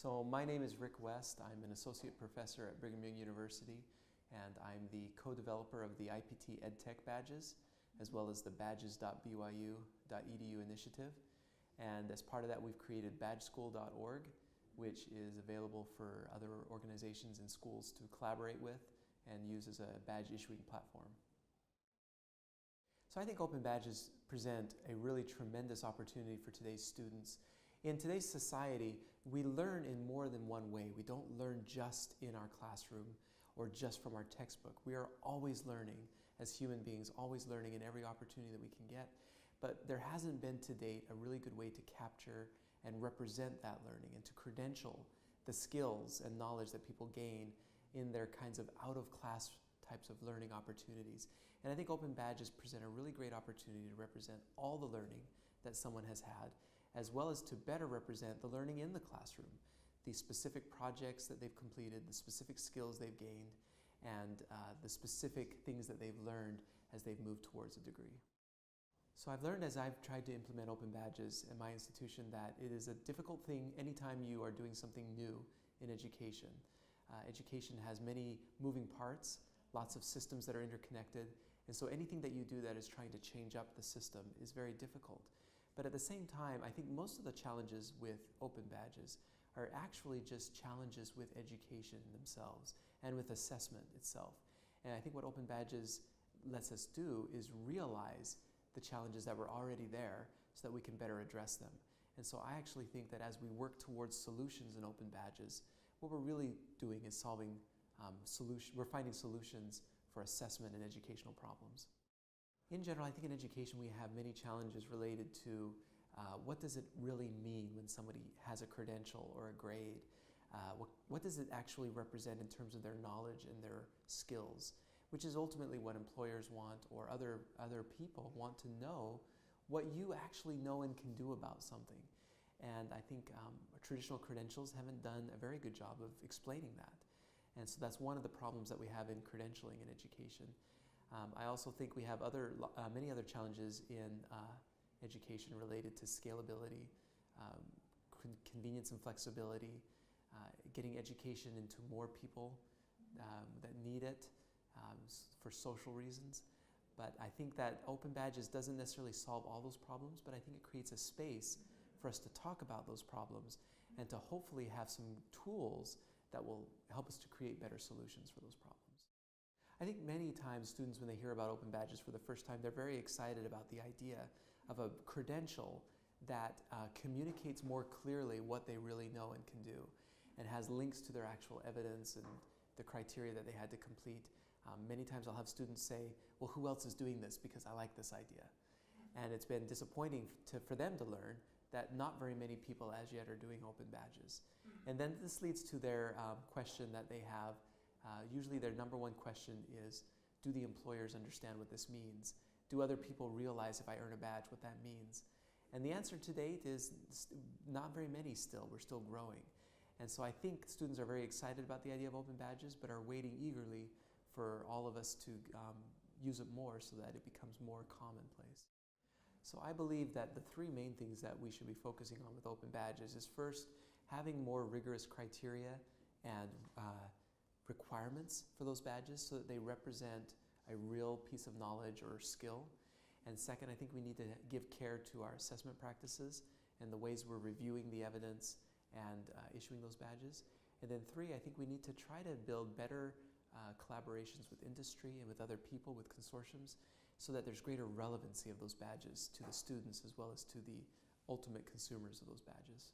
So my name is Rick West. I'm an associate professor at Brigham Young University, and I'm the co-developer of the IPT EdTech badges, as well as the badges.byu.edu initiative. And as part of that, we've created badgeschool.org, which is available for other organizations and schools to collaborate with and use as a badge issuing platform. So I think open badges present a really tremendous opportunity for today's students. In today's society, we learn in more than one way. We don't learn just in our classroom or just from our textbook. We are always learning as human beings, always learning in every opportunity that we can get. But there hasn't been to date a really good way to capture and represent that learning and to credential the skills and knowledge that people gain in their kinds of out-of-class types of learning opportunities. And I think open badges present a really great opportunity to represent all the learning that someone has had, as well as to better represent the learning in the classroom, the specific projects that they've completed, the specific skills they've gained, and the specific things that they've learned as they've moved towards a degree. So I've learned as I've tried to implement open badges in my institution that it is a difficult thing anytime you are doing something new in education. Education has many moving parts, lots of systems that are interconnected, and so anything that you do that is trying to change up the system is very difficult. But at the same time, I think most of the challenges with open badges are actually just challenges with education themselves and with assessment itself. And I think what open badges lets us do is realize the challenges that were already there so that we can better address them. And so I actually think that as we work towards solutions in open badges, what we're really doing is we're finding solutions for assessment and educational problems. In general, I think in education we have many challenges related to what does it really mean when somebody has a credential or a grade? What does it actually represent in terms of their knowledge and their skills? Which is ultimately what employers want, or other people want to know what you actually know and can do about something. And I think traditional credentials haven't done a very good job of explaining that. And so that's one of the problems that we have in credentialing in education. I also think we have many other challenges in education related to scalability, convenience and flexibility, getting education into more people that need it for social reasons. But I think that open badges doesn't necessarily solve all those problems, but I think it creates a space for us to talk about those problems and to hopefully have some tools that will help us to create better solutions for those problems. I think many times students, when they hear about open badges for the first time, they're very excited about the idea of a credential that communicates more clearly what they really know and can do, and has links to their actual evidence and the criteria that they had to complete. Many times I'll have students say, well, who else is doing this because I like this idea? And it's been disappointing for them to learn that not very many people as yet are doing open badges. And then this leads to their question that they have. Usually their number one question is, do the employers understand what this means? Do other people realize if I earn a badge what that means? And the answer to date is not very many still. We're still growing. And so I think students are very excited about the idea of open badges, but are waiting eagerly for all of us to use it more so that it becomes more commonplace. So I believe that the three main things that we should be focusing on with open badges is, first, having more rigorous criteria and requirements for those badges so that they represent a real piece of knowledge or skill. And second, I think we need to give care to our assessment practices and the ways we're reviewing the evidence and issuing those badges. And then three, I think we need to try to build better collaborations with industry and with other people, with consortiums, so that there's greater relevancy of those badges to the students as well as to the ultimate consumers of those badges.